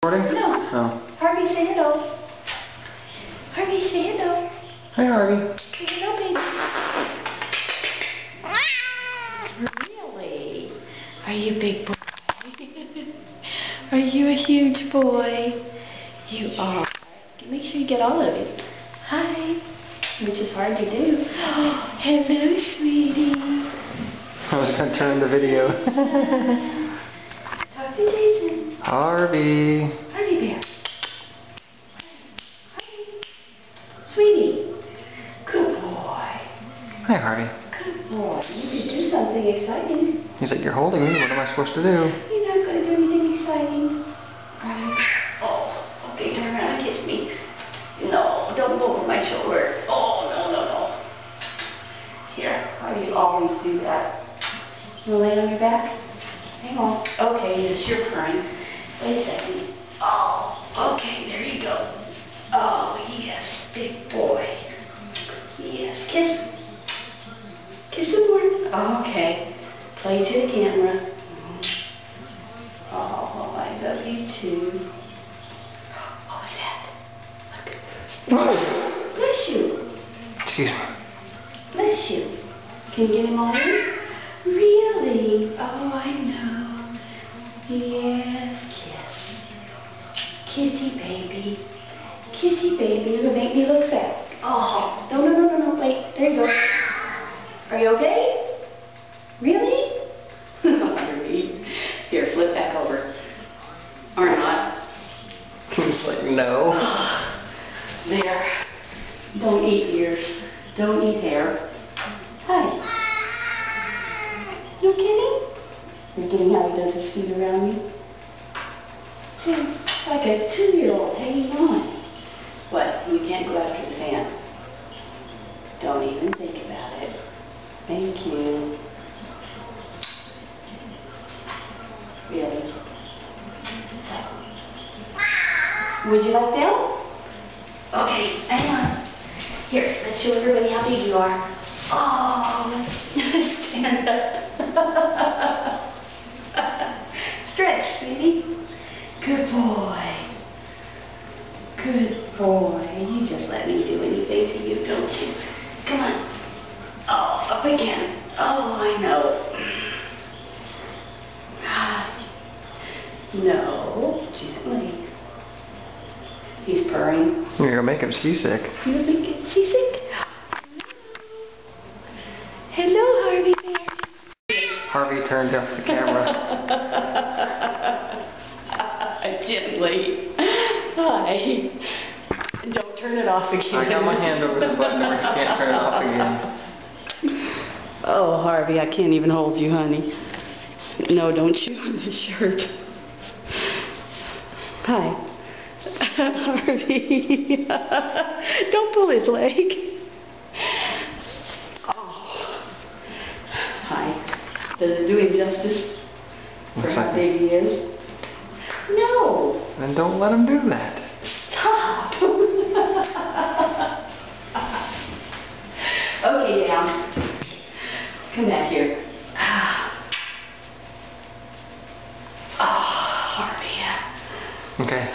Recording? No. Oh. Harvey, say hello. Harvey, say hello. Hi, Harvey. Say hello, baby. Really? Are you a big boy? Are you a huge boy? You are. Make sure you get all of it. Hi. Which is hard to do. Hello, sweetie. I was going to turn the video. Talk to Jason. Harvey. Harvey bear. Harvey. Sweetie. Good boy. Hi, Harvey. Good boy. You should do something exciting. He's like, you're holding me. What am I supposed to do? You're not going to do anything exciting. Right? Oh, okay, turn around and kiss me. No, don't go over my shoulder. Oh, no, no, no. Here, how do you always do that? You want to lay on your back? Hang on. Okay, yes, you're purring. Wait a second. Oh, okay, there you go. Oh, yes, big boy. Yes, kiss. Kiss some more. Okay. Play to the camera. Oh, I love you too. What was that? Look. Bless you. Excuse me. Bless you. Can you get him on in? Really? Oh, I know. Yes, kiss. Kitty baby. Kitty baby. You're going to make me look fat. Oh, no, no, no, no, no. Wait. There you go. Are you okay? Really? Here, flip back over. Or not. He's like, no. There. Don't eat ears. Don't eat hair. Hi. You kidding? You're getting how he does his feet around me? Yeah, like a 2-year-old hanging on. What? You can't go after the fan. Don't even think about it. Thank you. Really? Would you like that? Okay, hang on. Here, let's show everybody how big you are. Oh, stand up. Stretch, sweetie. Good boy. Good boy. You just let me do anything to you, don't you? Come on. Oh, up again. Oh, I know. No, gently. He's purring. You're going to make him seasick. You think he's seasick? Hello, Harvey bear. Harvey turned off the camera. Gently. Hi. Don't turn it off again. I got my hand over the button where you can't turn it off again. Oh, Harvey, I can't even hold you, honey. No, don't chew on the shirt. Hi. Harvey. Don't pull his leg. Oh. Hi. Does it do him justice for how big he is? No. Then don't let him do that. Stop. Okay, down. Come back here. Oh, Harvey. Okay.